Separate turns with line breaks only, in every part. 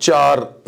4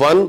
1।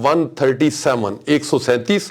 137।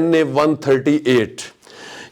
NA 138।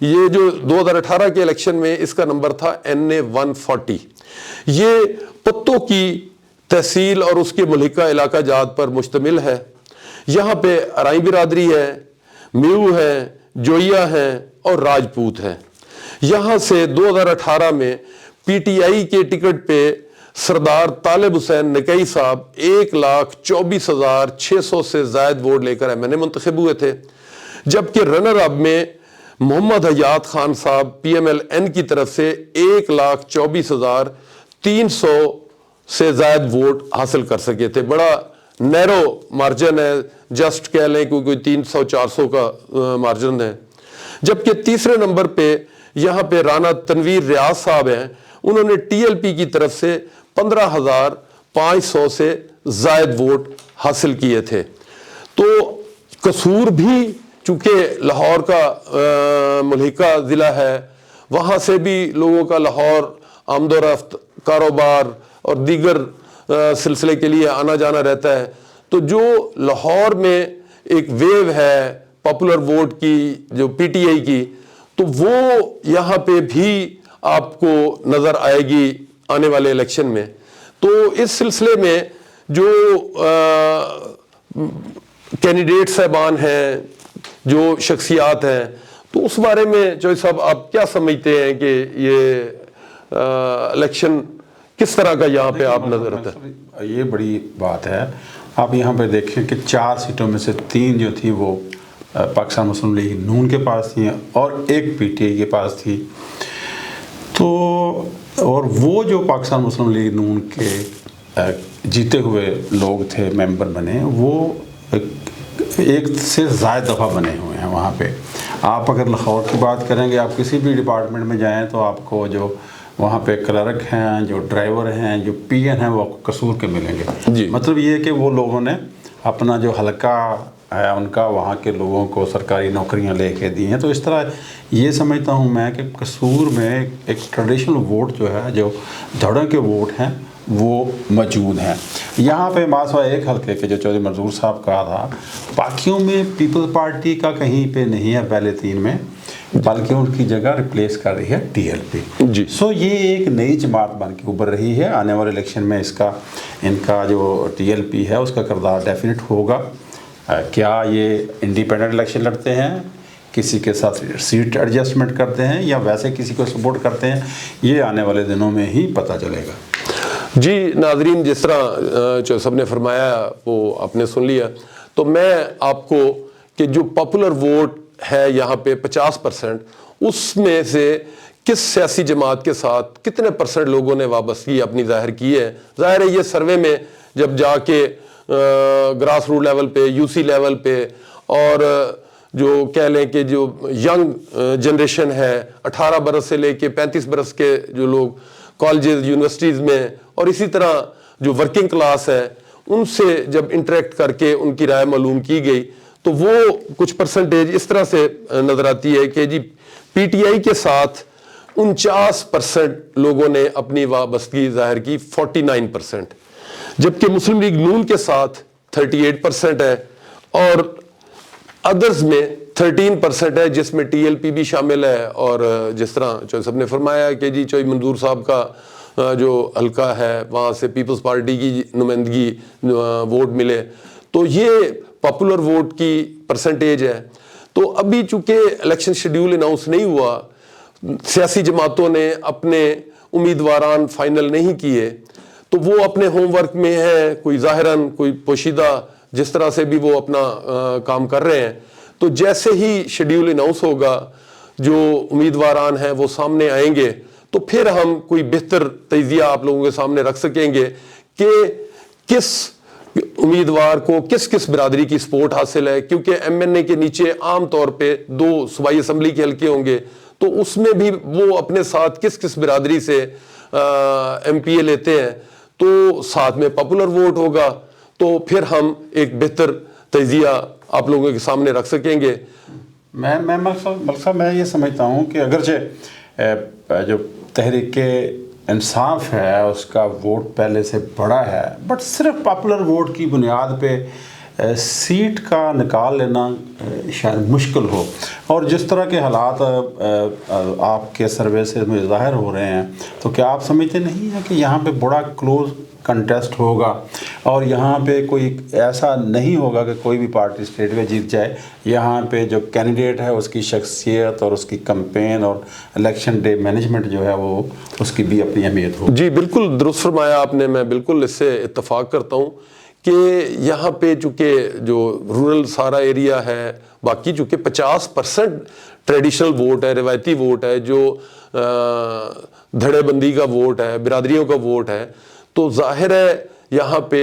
یہ جو 2018 کے الیکشن میں اس کا نمبر تھا NA 140. یہ پتوں کی تحصیل اور اس کے ملحقہ علاقہ جات پر مشتمل ہے. یہاں پہ ارائی برادری ہے، میو ہے، جوئیا ہیں اور راجپوت ہیں. یہاں سے 2018 میں PTI کے ٹکٹ پہ سردار طالب حسین نقئی صاحب 1,24,600 سے زائد ووٹ لے کر MNA منتخب ہوئے تھے، جبکہ رنر اپ میں محمد حیات خان صاحب PMLN کی طرف سے 1,24,300 سے زائد ووٹ حاصل کر سکے تھے. بڑا نیرو مارجن ہے، جسٹ کہہ لیں کہ کوئی 300-400 کا مارجن ہے. جبکہ تیسرے نمبر پہ یہاں پہ رانا تنویر ریاض صاحب ہیں، انہوں نے TLP کی طرف سے 15,500 سے زائد ووٹ حاصل کیے تھے. تو قصور بھی چونکہ لاہور کا ملحقہ ضلع ہے، وہاں سے بھی لوگوں کا لاہور آمد و رفت، کاروبار اور دیگر سلسلے کے لیے آنا جانا رہتا ہے. تو جو لاہور میں ایک ویو ہے پاپولر ووٹ کی جو PTI کی، تو وہ یہاں پہ بھی آپ کو نظر آئے گی آنے والے الیکشن میں. تو اس سلسلے میں جو کینڈیڈیٹ صاحبان ہیں، جو شخصیات ہیں، تو اس بارے میں چوہدری صاحب آپ کیا سمجھتے ہیں کہ یہ الیکشن کس طرح کا یہاں پہ آپ نظر آتا ہے؟
یہ بڑی بات ہے. آپ یہاں پہ دیکھیں کہ 4 سیٹوں میں سے 3 جو تھیں وہ پاکستان مسلم لیگ نون کے پاس تھیں اور 1 PTI کے پاس تھی. تو اور وہ جو پاکستان مسلم لیگ نون کے جیتے ہوئے لوگ تھے، ممبر بنے، وہ 1 سے زائد دفعہ بنے ہوئے ہیں وہاں پہ. آپ اگر لاہور کی بات کریں گے، آپ کسی بھی ڈپارٹمنٹ میں جائیں تو آپ کو جو وہاں پہ کلرک ہیں، جو ڈرائیور ہیں، جو PN ہیں، وہ آپ کو قصور کے ملیں گے. مطلب یہ ہے کہ وہ لوگوں نے اپنا جو حلقہ ہے ان کا وہاں کے لوگوں کو سرکاری نوکریاں لے کے دی ہیں. تو اس طرح یہ سمجھتا ہوں میں کہ قصور میں ایک ٹریڈیشنل ووٹ جو ہے، جو دھڑوں کے ووٹ ہیں، وہ موجود ہیں. یہاں پہ ماسوا ایک حلقے کے جو چودھری منظور صاحب کہا تھا، باقیوں میں پیپلز پارٹی کا کہیں پہ نہیں ہے پہلے 3 میں، بلکہ ان کی جگہ ریپلیس کر رہی ہے TLP. سو یہ ایک نئی جماعت بن کے ابھر رہی ہے. آنے والے الیکشن میں ان کا جو TLP ہے اس کا کردار ڈیفینٹ ہوگا. کیا یہ انڈیپینڈنٹ الیکشن لڑتے ہیں، کسی کے ساتھ سیٹ ایڈجسٹمنٹ کرتے ہیں، یا ویسے کسی کو سپورٹ کرتے ہیں، یہ آنے والے دنوں میں ہی پتہ چلے گا.
جی ناظرین، جس طرح جو سب نے فرمایا وہ آپ نے سن لیا. تو میں آپ کو کہ جو پاپولر ووٹ ہے یہاں پہ 50%، اس میں سے کس سیاسی جماعت کے ساتھ کتنے % لوگوں نے وابستگی اپنی ظاہر کی ہے. ظاہر ہے یہ سروے میں جب جا کے گراس روٹ لیول پہ، UC لیول پہ، اور جو کہہ لیں کہ جو ینگ جنریشن ہے 18 برس سے لے کے 35 برس کے جو لوگ کالجز، یونیورسٹیز میں، اور اسی طرح جو ورکنگ کلاس ہے، ان سے جب انٹریکٹ کر کے ان کی رائے معلوم کی گئی تو وہ کچھ % اس طرح سے نظر آتی ہے کہ جی PTI کے ساتھ 49% لوگوں نے اپنی وابستگی ظاہر کی، 49%، جبکہ مسلم لیگ نون کے ساتھ 38% ہے، اور ادرز میں 13% ہے، جس میں TLP بھی شامل ہے. اور جس طرح چوہدری صاحب نے فرمایا کہ جی چوہدری منظور صاحب کا جو حلقہ ہے وہاں سے پیپلز پارٹی کی نمائندگی ووٹ ملے. تو یہ پاپولر ووٹ کی % ہے. تو ابھی چونکہ الیکشن شیڈیول اناؤنس نہیں ہوا، سیاسی جماعتوں نے اپنے امیدواران فائنل نہیں کیے، تو وہ اپنے ہوم ورک میں ہیں، کوئی ظاہراً، کوئی پوشیدہ، جس طرح سے بھی وہ اپنا کام کر رہے ہیں. تو جیسے ہی شیڈیول اناؤنس ہوگا، جو امیدواران ہیں وہ سامنے آئیں گے، تو پھر ہم کوئی بہتر تجزیہ آپ لوگوں کے سامنے رکھ سکیں گے کہ کس امیدوار کو کس کس برادری کی سپورٹ حاصل ہے. کیونکہ MNA کے نیچے عام طور پہ 2 صوبائی اسمبلی کے حلقے ہوں گے، تو اس میں بھی وہ اپنے ساتھ کس کس برادری سے MPA لیتے ہیں، تو ساتھ میں پاپولر ووٹ ہوگا. تو پھر ہم ایک بہتر تجزیہ آپ لوگوں کے سامنے رکھ سکیں گے.
میں یہ سمجھتا ہوں کہ اگرچہ جو تحریک انصاف ہے اس کا ووٹ پہلے سے بڑا ہے، بٹ صرف پاپولر ووٹ کی بنیاد پہ سیٹ کا نکال لینا شاید مشکل ہو، اور جس طرح کے حالات آپ کے سروے سے مجھے ظاہر ہو رہے ہیں، تو کیا آپ سمجھتے نہیں ہیں کہ یہاں پہ بڑا کلوز کنٹیسٹ ہوگا اور یہاں پہ کوئی ایسا نہیں ہوگا کہ کوئی بھی پارٹی اسٹیٹ میں جیت جائے؟ یہاں پہ جو کینڈیڈیٹ ہے اس کی شخصیت اور اس کی کمپین اور الیکشن ڈے مینجمنٹ جو ہے وہ اس کی بھی اپنی اہمیت ہو۔
جی بالکل درست فرمایا آپ نے، میں بالکل اس سے اتفاق کرتا ہوں کہ یہاں پہ چونکہ جو رورل سارا ایریا ہے، باقی چونکہ 50% ٹریڈیشنل ووٹ ہے، روایتی ووٹ ہے، جو دھڑے بندی کا ووٹ ہے، برادریوں کا ووٹ ہے، تو ظاہر ہے یہاں پہ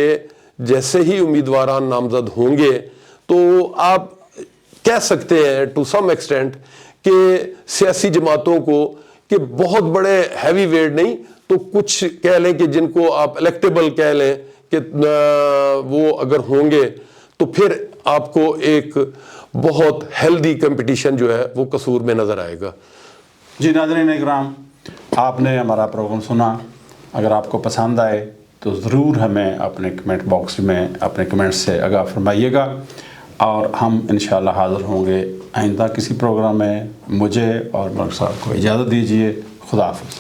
جیسے ہی امیدواران نامزد ہوں گے تو آپ کہہ سکتے ہیں ٹو سم ایکسٹینٹ کہ سیاسی جماعتوں کو کہ بہت بڑے ہیوی ویٹ نہیں تو کچھ کہہ لیں کہ جن کو آپ الیکٹیبل کہہ لیں کہ وہ اگر ہوں گے تو پھر آپ کو ایک بہت ہیلدی کمپٹیشن جو ہے وہ قصور میں نظر آئے گا۔
جی ناظرین اکرام، آپ نے ہمارا پروگرام سنا، اگر آپ کو پسند آئے تو ضرور ہمیں اپنے کمنٹ باکس میں اپنے کمنٹ سے آگاہ فرمائیے گا، اور ہم انشاءاللہ حاضر ہوں گے آئندہ کسی پروگرام میں۔ مجھے اور ملک صاحب کو اجازت دیجیے، خدا حافظ۔